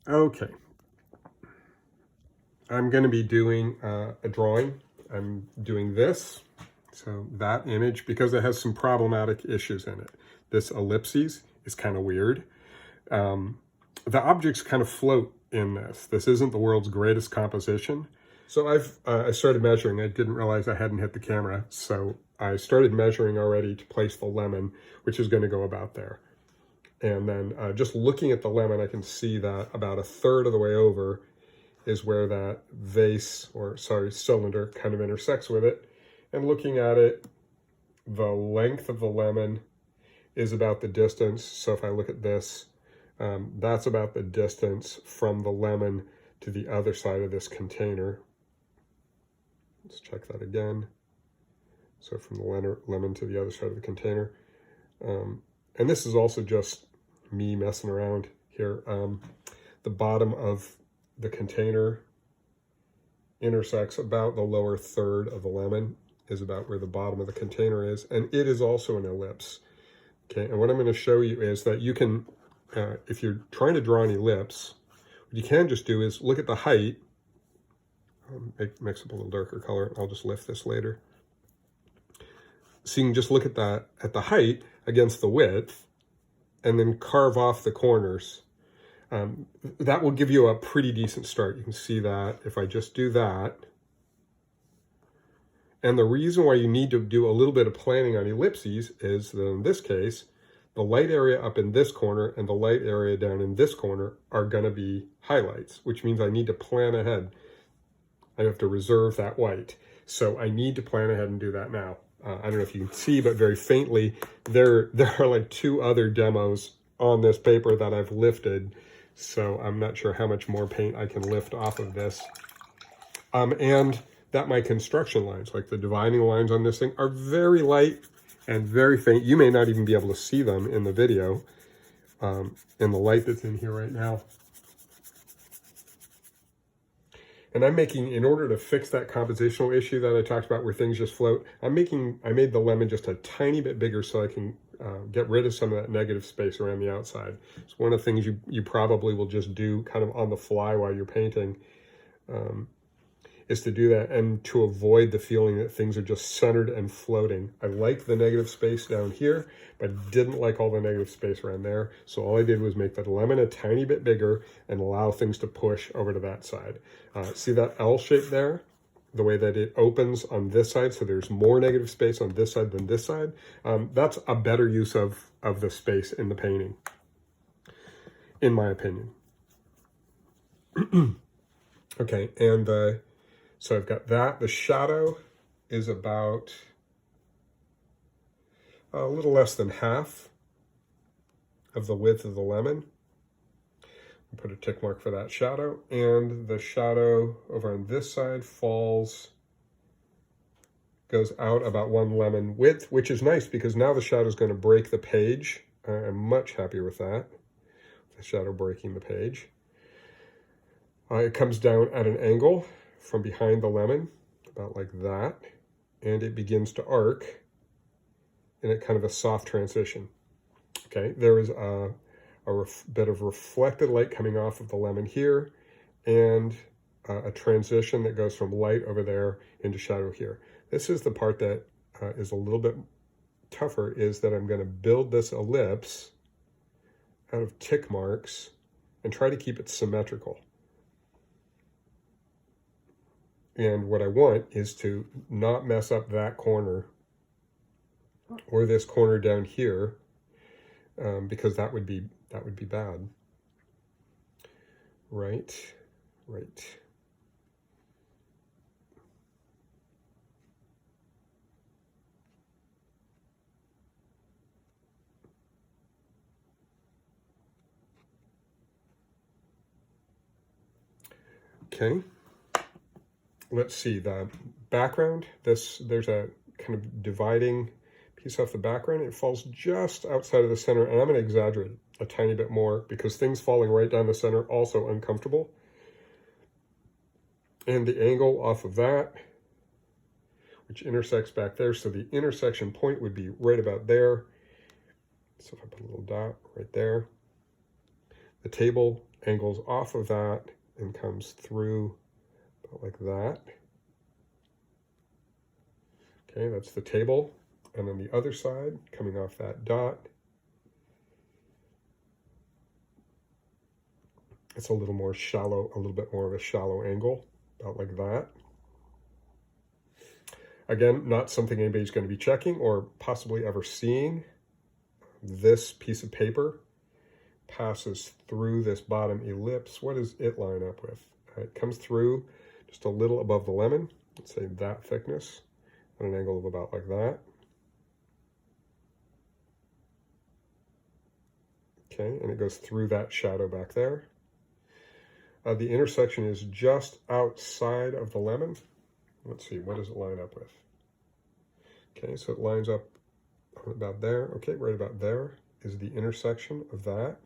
Okay. I'm going to be doing a drawing. I'm doing this. So that image, because it has some problematic issues in it. This ellipses is kind of weird. The objects kind of float in this. This isn't the world's greatest composition. So I started measuring. I didn't realize I hadn't hit the camera. So I started measuring already to place the lemon, which is going to go about there. And then just looking at the lemon, I can see that about a third of the way over is where that vase, or sorry, cylinder kind of intersects with it. And looking at it, the length of the lemon is about the distance. So if I look at this, that's about the distance from the lemon to the other side of this container. Let's check that again. So from the lemon to the other side of the container. And this is also just me messing around here. The bottom of the container intersects about the lower third of the lemon, is about where the bottom of the container is. And it is also an ellipse. Okay, and what I'm going to show you is that you can, if you're trying to draw an ellipse, what you can just do is look at the height. Mix up a little darker color. I'll just lift this later. So you can just look at that, at the height against the width, and then carve off the corners. That will give you a pretty decent start. You can see that if I just do that. And the reason why you need to do a little bit of planning on ellipses is that in this case, the light area up in this corner and the light area down in this corner are going to be highlights, which means I need to plan ahead. I have to reserve that white. So I need to plan ahead and do that now. I don't know if you can see, but very faintly, there are like 2 other demos on this paper that I've lifted. So I'm not sure how much more paint I can lift off of this. And that my construction lines, like the dividing lines on this thing, are very light and very faint. You may not even be able to see them in the video, in the light that's in here right now. And I'm making, in order to fix that compositional issue that I talked about where things just float, I made the lemon just a tiny bit bigger so I can get rid of some of that negative space around the outside. It's one of the things you probably will just do kind of on the fly while you're painting, is to do that and to avoid the feeling that things are just centered and floating. I like the negative space down here, but didn't like all the negative space around there. So all I did was make the lemon a tiny bit bigger and allow things to push over to that side. See that L shape there? The way that it opens on this side, so there's more negative space on this side than this side. That's a better use of the space in the painting, in my opinion. Okay, and so I've got that. The shadow is about a little less than half of the width of the lemon. I'll put a tick mark for that shadow. And the shadow over on this side goes out about 1 lemon width, which is nice because now the shadow is going to break the page. I'm much happier with that, the shadow breaking the page. It comes down at an angle from behind the lemon, about like that, and it begins to arc in a kind of a soft transition. Okay, there is a bit of reflected light coming off of the lemon here, and a transition that goes from light over there into shadow here. This is the part that is a little bit tougher, is that I'm going to build this ellipse out of tick marks and try to keep it symmetrical. And what I want is to not mess up that corner or this corner down here, because that would be bad. Right. Okay. Let's see, the background, there's a kind of dividing piece off the background. It falls just outside of the center, and I'm going to exaggerate a tiny bit more because things falling right down the center also uncomfortable. And the angle off of that, which intersects back there, so the intersection point would be right about there. So if I put a little dot right there. The table angles off of that and comes through about like that. Okay, that's the table. And then the other side, coming off that dot, it's a little more shallow, a little bit more of a shallow angle, about like that. Again, not something anybody's going to be checking or possibly ever seeing. This piece of paper passes through this bottom ellipse. What does it line up with? It comes through just a little above the lemon, let's say that thickness, at an angle of about like that. Okay, and it goes through that shadow back there. The intersection is just outside of the lemon. Let's see, what does it line up with? Okay, so it lines up about there. Okay, right about there is the intersection of that.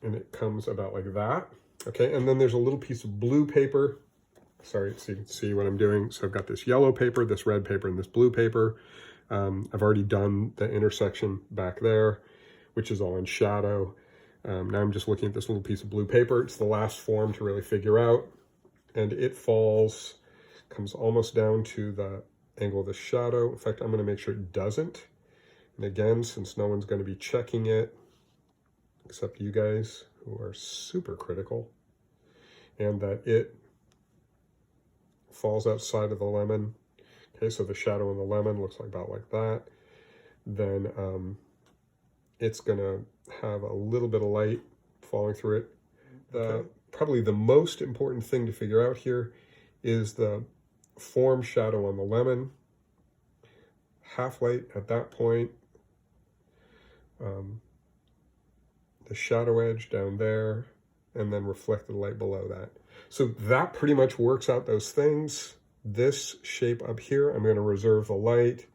And it comes about like that. Okay, and then there's a little piece of blue paper. Sorry, so you can see what I'm doing. So I've got this yellow paper, this red paper, and this blue paper. I've already done the intersection back there, which is all in shadow. Now I'm just looking at this little piece of blue paper. It's the last form to really figure out. And it falls, comes almost down to the angle of the shadow. In fact, I'm going to make sure it doesn't. And again, since no one's going to be checking it, except you guys who are super critical, and that it falls outside of the lemon. Okay, so the shadow in the lemon looks like about like that. Then it's going to have a little bit of light falling through it. Probably the most important thing to figure out here is the form shadow on the lemon. Half light at that point. The shadow edge down there, and then reflected light below that. So that pretty much works out those things. This shape up here, I'm going to reserve the light.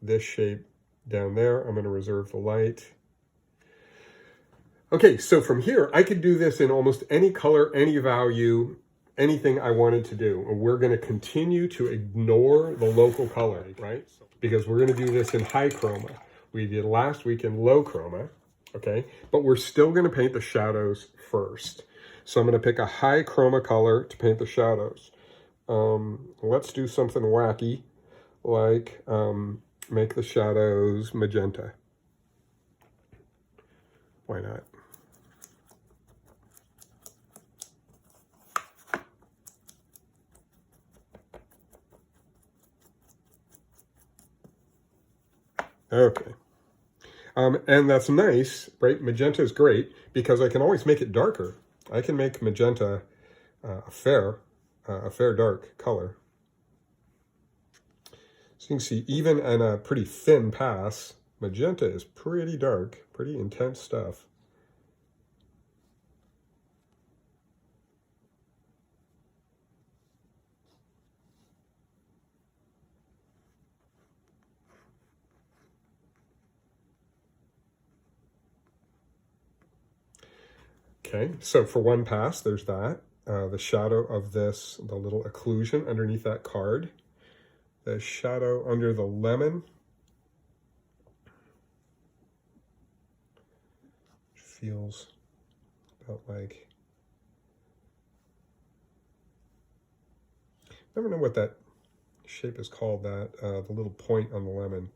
This shape down there, I'm going to reserve the light. Okay, so from here, I could do this in almost any color, any value, anything I wanted to do. And we're going to continue to ignore the local color, right? Because we're going to do this in high chroma. We did last week in low chroma, okay? But we're still going to paint the shadows first. So I'm going to pick a high chroma color to paint the shadows. Let's do something wacky, like make the shadows magenta. Why not? Okay. And that's nice, right? Magenta is great because I can always make it darker. I can make magenta a fair dark color. So you can see even in a pretty thin pass, magenta is pretty dark, pretty intense stuff. Okay, so for one pass, there's that. The shadow of this, the little occlusion underneath that card. The shadow under the lemon. Feels about like, I never know what that shape is called, that the little point on the lemon.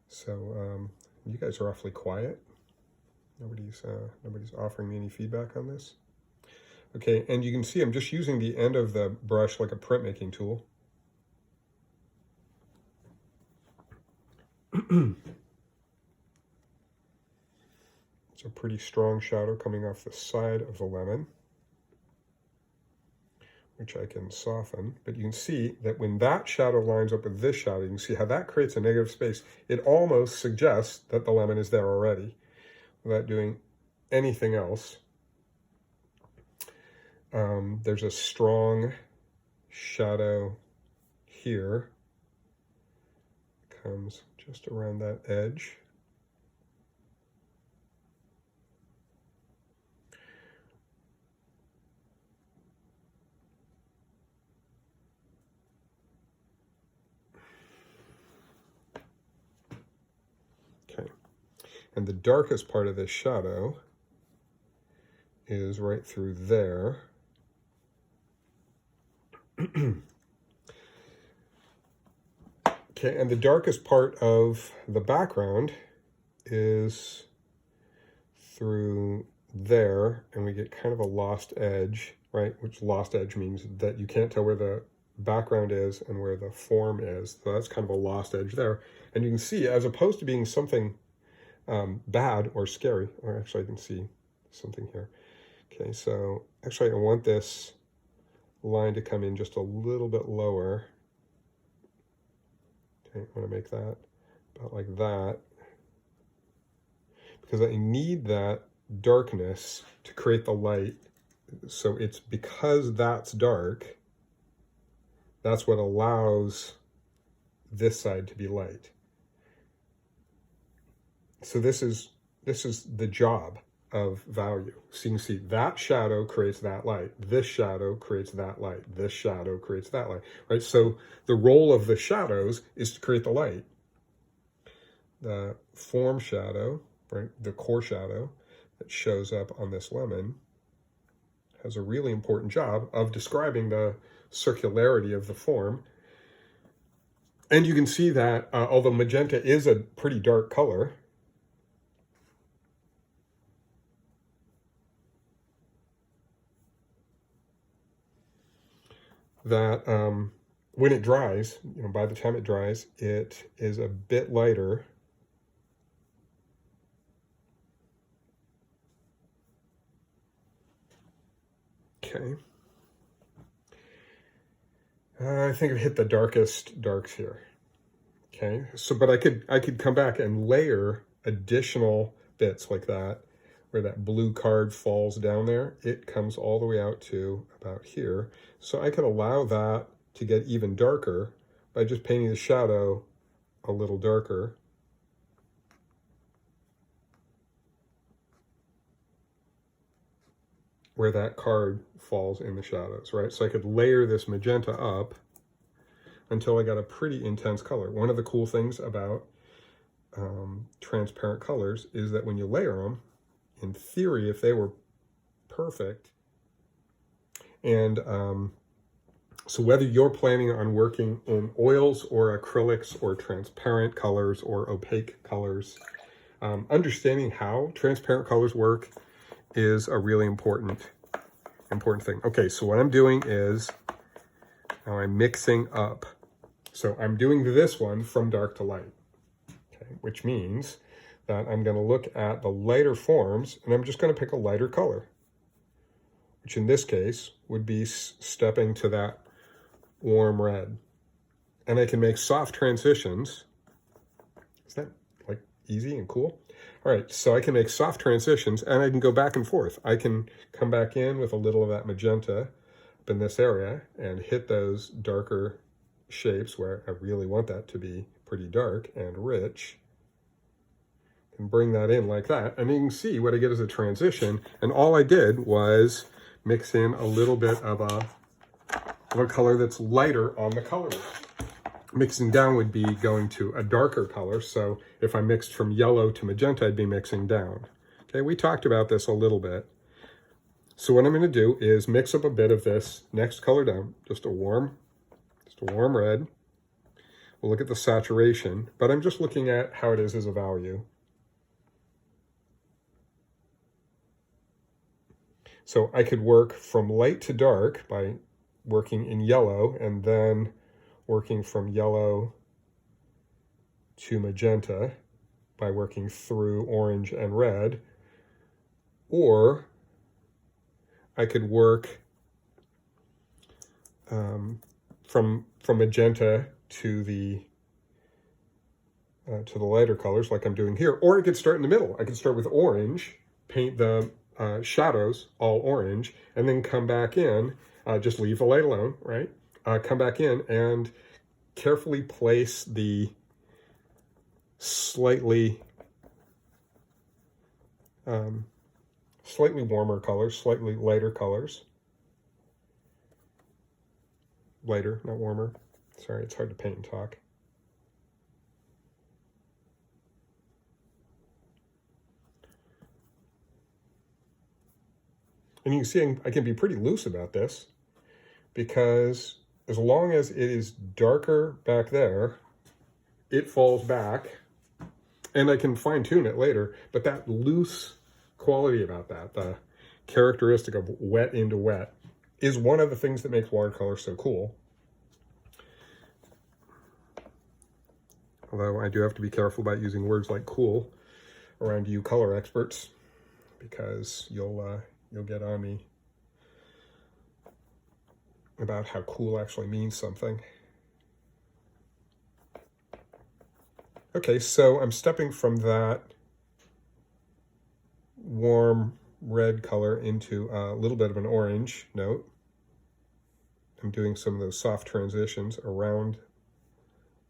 So you guys are awfully quiet. Nobody's offering me any feedback on this. Okay, and you can see I'm just using the end of the brush like a printmaking tool. It's a pretty strong shadow coming off the side of the lemon, which I can soften. But you can see that when that shadow lines up with this shadow, you can see how that creates a negative space. It almost suggests that the lemon is there already without doing anything else. There's a strong shadow here. Comes just around that edge. And the darkest part of this shadow is right through there. Okay, and the darkest part of the background is through there, and we get kind of a lost edge, right? Which lost edge means that you can't tell where the background is and where the form is. So that's kind of a lost edge there. And you can see, as opposed to being something bad or scary, or actually I can see something here. Okay, so actually I want this line to come in just a little bit lower. Okay, I want to make that about like that, because I need that darkness to create the light. So it's because that's dark, that's what allows this side to be light. So this is the job of value. So you can see that shadow creates that light. This shadow creates that light. This shadow creates that light, right? So the role of the shadows is to create the light. The form shadow, right, the core shadow that shows up on this lemon has a really important job of describing the circularity of the form. And you can see that although magenta is a pretty dark color, that when it dries, you know, by the time it dries, it is a bit lighter. Okay. I think I've hit the darkest darks here. Okay, so but I could come back and layer additional bits like that, where that blue card falls down there. It comes all the way out to about here. So I could allow that to get even darker by just painting the shadow a little darker. Where that card falls in the shadows, right? So I could layer this magenta up until I got a pretty intense color. One of the cool things about transparent colors is that when you layer them, in theory, if they were perfect, and so whether you're planning on working in oils or acrylics or transparent colors or opaque colors, understanding how transparent colors work is a really important thing. Okay, so what I'm doing is now I'm mixing up. So I'm doing this one from dark to light, okay, which means that I'm going to look at the lighter forms and I'm just going to pick a lighter color, which in this case would be stepping to that warm red. And I can make soft transitions. Is that like easy and cool? All right, so I can make soft transitions and I can go back and forth. I can come back in with a little of that magenta up in this area and hit those darker shapes where I really want that to be pretty dark and rich, and bring that in like that. And you can see what I get as a transition. And all I did was mix in a little bit of a color that's lighter on the color wheel. Mixing down would be going to a darker color. So if I mixed from yellow to magenta, I'd be mixing down. Okay, we talked about this a little bit. So what I'm going to do is mix up a bit of this next color down, just a warm red. We'll look at the saturation, but I'm just looking at how it is as a value. So I could work from light to dark by working in yellow and then working from yellow to magenta by working through orange and red, or I could work from magenta to the lighter colors like I'm doing here, or I could start in the middle. I could start with orange, paint the shadows all orange, and then come back in, just leave the light alone, right? Come back in and carefully place the slightly warmer colors, slightly lighter colors. Lighter, not warmer. Sorry, it's hard to paint and talk. And you can see I can be pretty loose about this, because as long as it is darker back there, it falls back, and I can fine tune it later. But that loose quality about that, the characteristic of wet into wet, is one of the things that makes watercolor so cool. Although I do have to be careful about using words like cool around you color experts, because you'll get on me about how cool actually means something. Okay, so I'm stepping from that warm red color into a little bit of an orange note. I'm doing some of those soft transitions around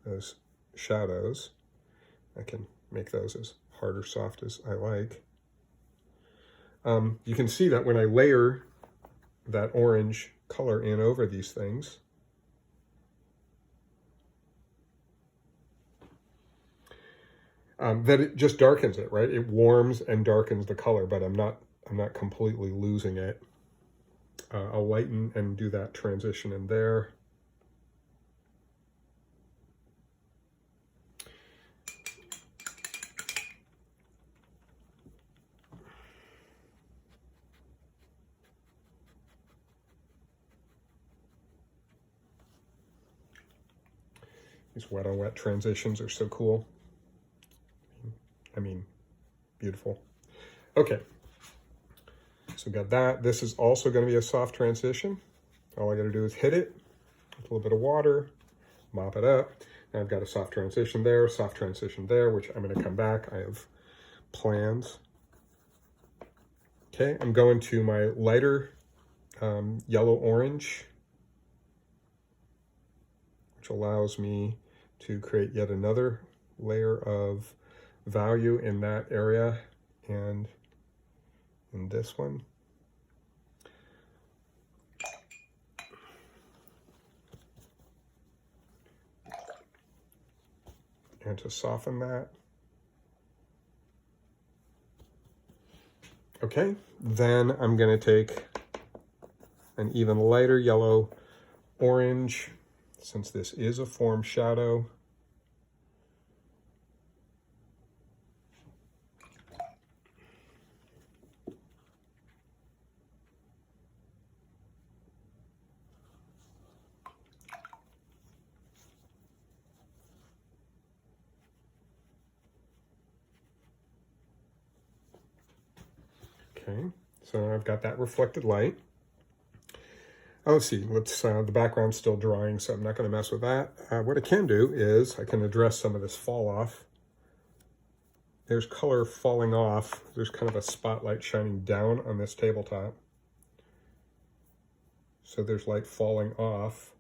those shadows. I can make those as hard or soft as I like. You can see that when I layer that orange color in over these things, that it just darkens it, right? It warms and darkens the color, but I'm not completely losing it. I'll lighten and do that transition in there. These wet on wet transitions are so cool. I mean, beautiful. Okay, so we got that. This is also going to be a soft transition. All I got to do is hit it with a little bit of water, mop it up. Now I've got a soft transition there, which I'm going to come back. I have plans. Okay, I'm going to my lighter yellow-orange, which allows me to create yet another layer of value in that area and in this one. And to soften that. Okay, then I'm going to take an even lighter yellow orange, since this is a form shadow. Okay, so I've got that reflected light. Oh, let's see, the background's still drying, so I'm not going to mess with that. What I can do is I can address some of this fall off. There's color falling off. There's kind of a spotlight shining down on this tabletop. So there's light falling off.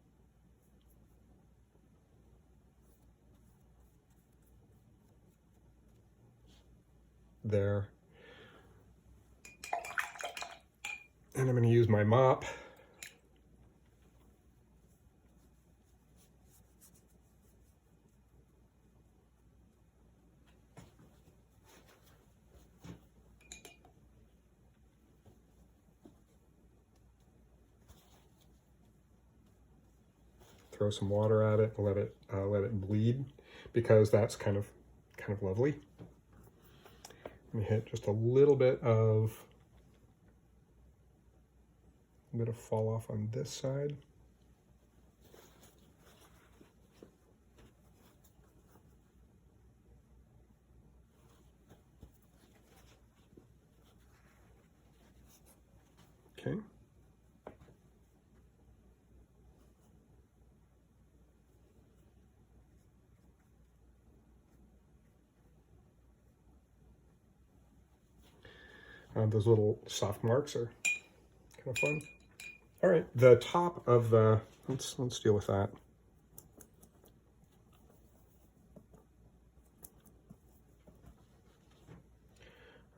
There. And I'm going to use my mop. Throw some water at it, let it bleed, because that's kind of lovely. Let me hit just a little bit of fall off on this side. Okay. Those little soft marks are kind of fun. All right, the top of the, let's deal with that.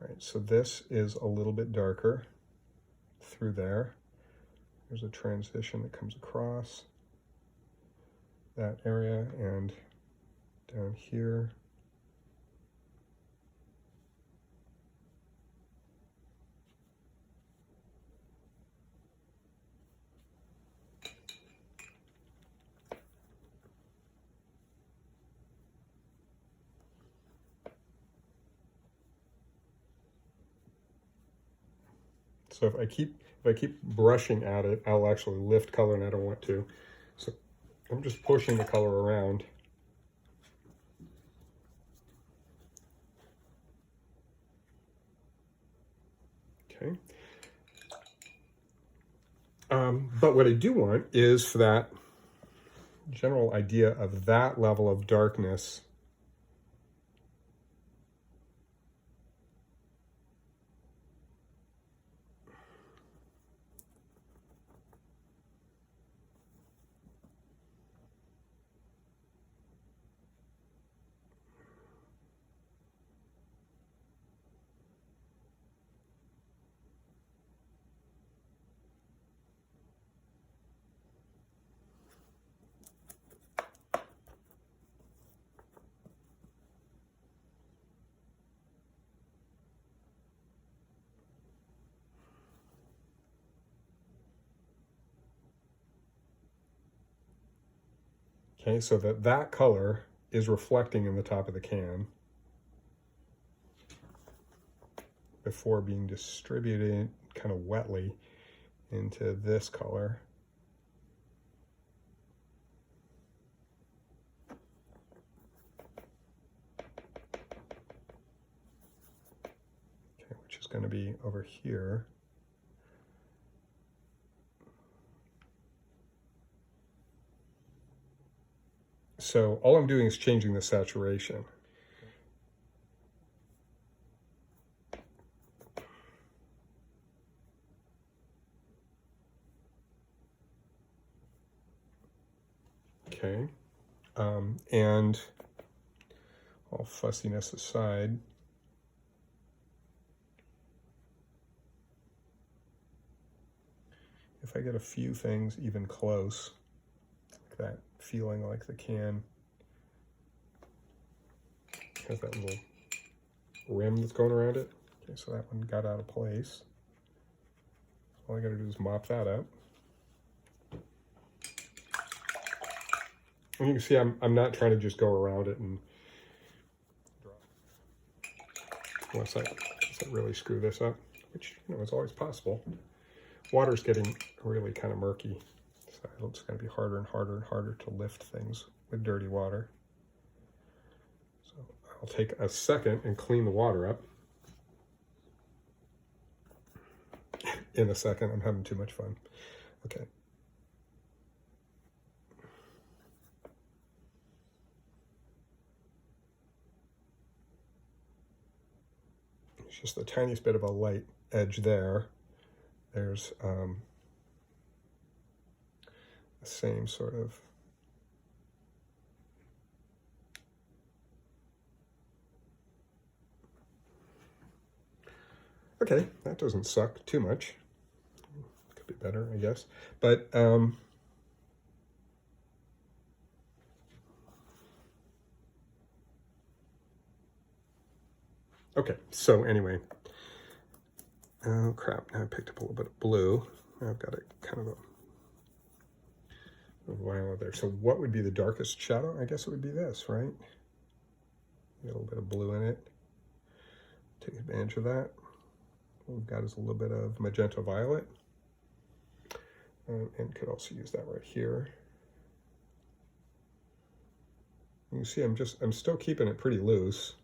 All right, so this is a little bit darker through there. There's a transition that comes across that area and down here. So if I keep brushing at it, I'll actually lift color, and I don't want to. So I'm just pushing the color around. Okay. But what I do want is for that general idea of that level of darkness okay, so that that color is reflecting in the top of the can before being distributed kind of wetly into this color. Okay, which is going to be over here. So all I'm doing is changing the saturation. Okay, and all fussiness aside, if I get a few things even close, like that feeling like the can has that little rim that's going around it. Okay, so that one got out of place. All I gotta do is mop that up. And you can see I'm not trying to just go around it and unless I really screw this up, which is always possible. Water's getting really kind of murky, so it's going to be harder and harder and harder to lift things with dirty water. So I'll take a second and clean the water up. In a second, I'm having too much fun. Okay. It's just the tiniest bit of a light edge there. There's the same sort of okay, that doesn't suck too much. Could be better, I guess. But okay, so anyway. Oh crap, now I picked up a little bit of blue. Now I've got a kind of a violet there. So what would be the darkest shadow? I guess it would be this, right? A little bit of blue in it. Take advantage of that. What we've got is a little bit of magenta violet. And could also use that right here. You can see I'm still keeping it pretty loose.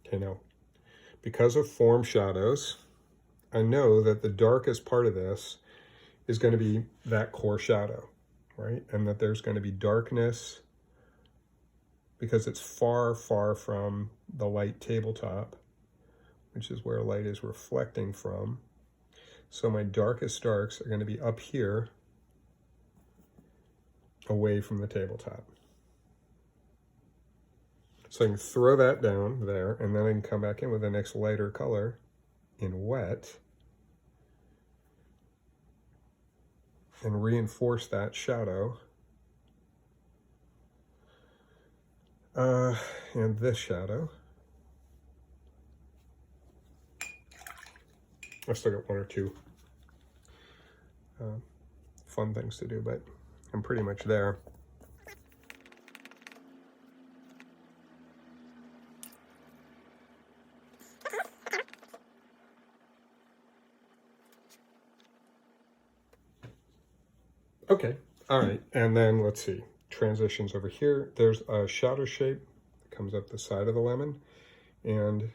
Okay, now, because of form shadows, I know that the darkest part of this is going to be that core shadow, right? And that there's going to be darkness because it's far, far from the light tabletop, which is where light is reflecting from. So my darkest darks are going to be up here, away from the tabletop. So I can throw that down there, and then I can come back in with the next lighter color in wet and reinforce that shadow. And this shadow. I've still got one or two fun things to do, but I'm pretty much there. Okay, all right, and then let's see, transitions over here. There's a shadow shape that comes up the side of the lemon, and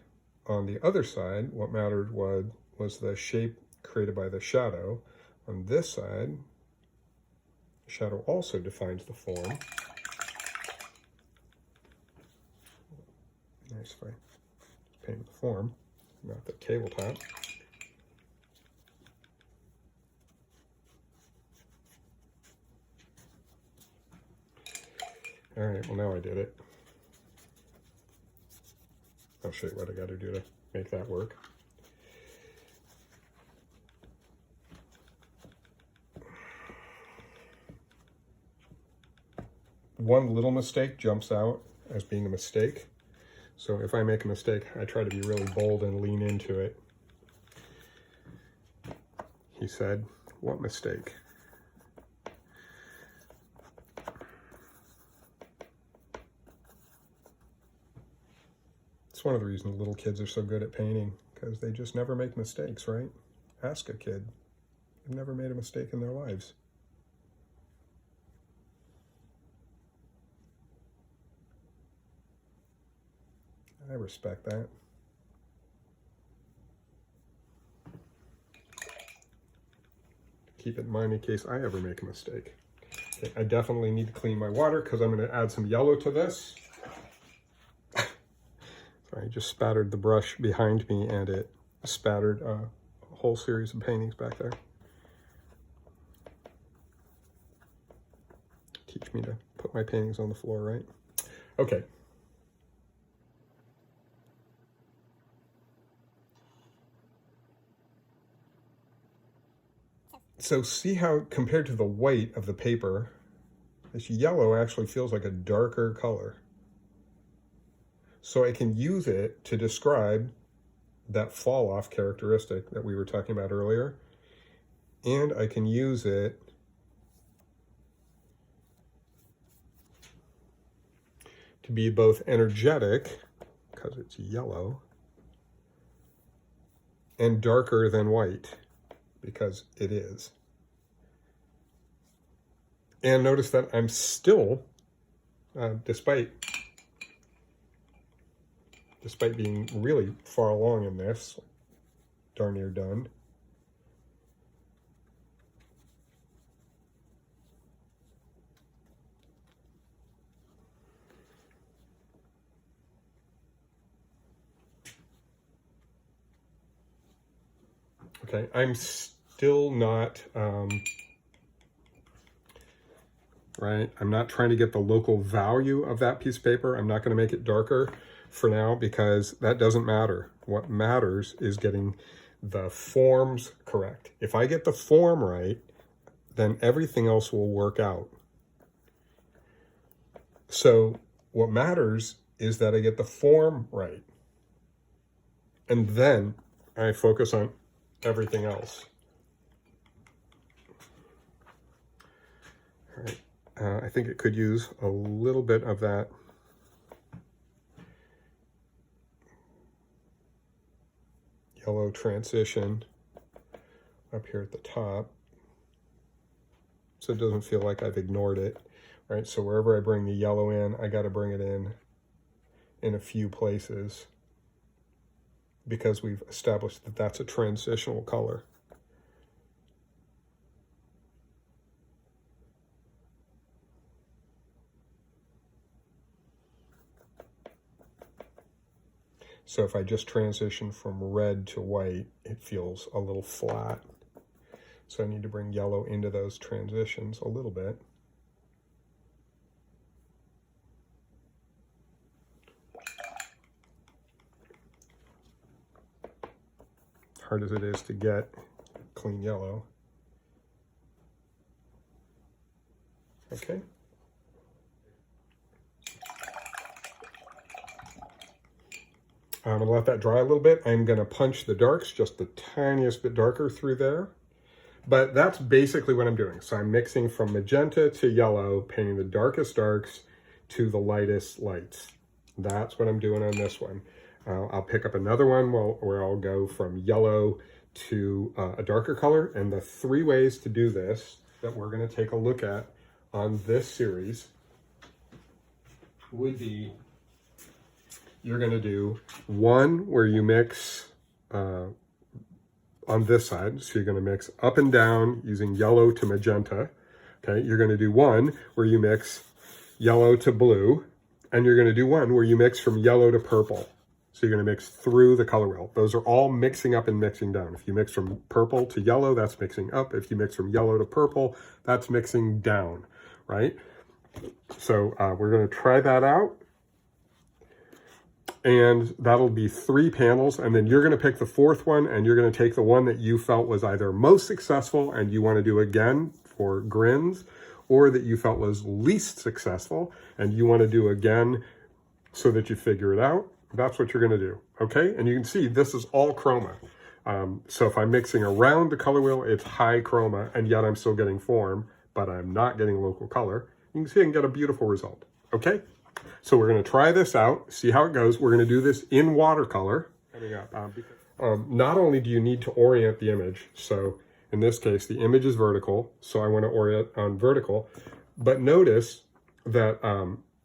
on the other side, what mattered was the shape created by the shadow. On this side, the shadow also defines the form. Nice if I paint the form, not the tabletop. All right, well now I did it. I'll show you what I got to do to make that work. One little mistake jumps out as being a mistake. So if I make a mistake, I try to be really bold and lean into it. He said, "What mistake?" It's one of the reasons little kids are so good at painting, because they just never make mistakes, right? Ask a kid. They've never made a mistake in their lives. I respect that. Keep it in mind in case I ever make a mistake. Okay, I definitely need to clean my water because I'm going to add some yellow to this. I just spattered the brush behind me and it spattered a whole series of paintings back there. Teach me to put my paintings on the floor, right? Okay. So see how compared to the white of the paper, this yellow actually feels like a darker color. So I can use it to describe that fall off characteristic that we were talking about earlier. And I can use it to be both energetic, because it's yellow, and darker than white, because it is. And notice that I'm still, despite being really far along in this, darn near done, okay, I'm still not, right? I'm not trying to get the local value of that piece of paper. I'm not going to make it darker for now because that doesn't matter. What matters is getting the forms correct. If I get the form right, then everything else will work out. So what matters is that I get the form right. And then I focus on everything else. All right. I think it could use a little bit of that yellow transition up here at the top, so it doesn't feel like I've ignored it, right? So wherever I bring the yellow in, I got to bring it in a few places because we've established that that's a transitional color. So if I just transition from red to white, it feels a little flat. So I need to bring yellow into those transitions a little bit. Hard as it is to get clean yellow. Okay. I'm gonna let that dry a little bit. I'm gonna punch the darks just the tiniest bit darker through there. But that's basically what I'm doing. So I'm mixing from magenta to yellow, painting the darkest darks to the lightest lights. That's what I'm doing on this one. I'll pick up another one where I'll go from yellow to a darker color. And the 3 ways to do this that we're gonna take a look at on this series would be, you're gonna do one where you mix on this side. So you're gonna mix up and down using yellow to magenta. Okay, you're gonna do one where you mix yellow to blue, and you're gonna do one where you mix from yellow to purple. So you're gonna mix through the color wheel. Those are all mixing up and mixing down. If you mix from purple to yellow, that's mixing up. If you mix from yellow to purple, that's mixing down, right? So we're gonna try that out. And that'll be 3 panels, and then you're going to pick the 4th one, and you're going to take the one that you felt was either most successful and you want to do again for grins, or that you felt was least successful and you want to do again so that you figure it out. That's what you're going to do, okay? And you can see this is all chroma. So if I'm mixing around the color wheel, it's high chroma, and yet I'm still getting form, but I'm not getting local color. You can see I can get a beautiful result, okay? So we're going to try this out, see how it goes. We're going to do this in watercolor. Not only do you need to orient the image, so in this case, the image is vertical, so I want to orient on vertical. But notice that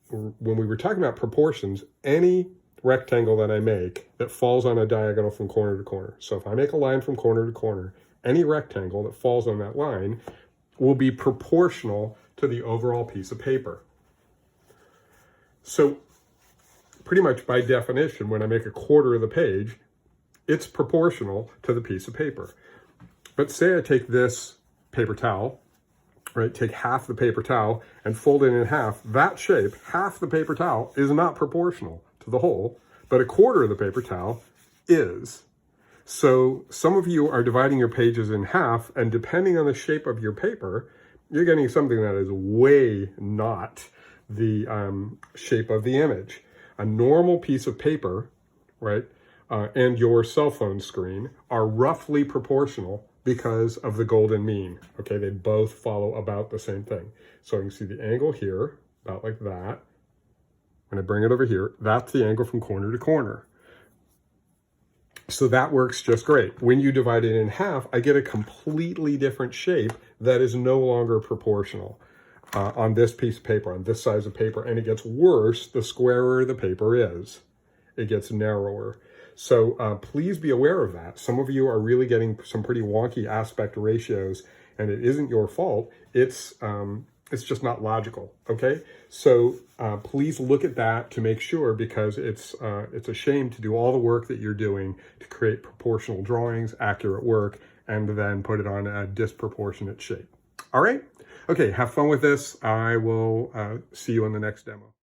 when we were talking about proportions, any rectangle that I make that falls on a diagonal from corner to corner. So if I make a line from corner to corner, any rectangle that falls on that line will be proportional to the overall piece of paper. So pretty much by definition, when I make a quarter of the page, it's proportional to the piece of paper. But say I take this paper towel, right, take half the paper towel and fold it in half. That shape, half the paper towel, is not proportional to the whole, but a quarter of the paper towel is. So some of you are dividing your pages in half, and depending on the shape of your paper, you're getting something that is way not the shape of the image. A normal piece of paper, right, and your cell phone screen are roughly proportional because of the golden mean. Okay, they both follow about the same thing. So you can see the angle here, about like that. When I bring it over here, that's the angle from corner to corner. So that works just great. When you divide it in half, I get a completely different shape that is no longer proportional. On this piece of paper, on this size of paper, and it gets worse the squarer the paper is. It gets narrower. So please be aware of that. Some of you are really getting some pretty wonky aspect ratios, and it isn't your fault. It's just not logical, okay? So please look at that to make sure, because it's a shame to do all the work that you're doing to create proportional drawings, accurate work, and then put it on a disproportionate shape. All right? Okay, have fun with this. I will see you on the next demo.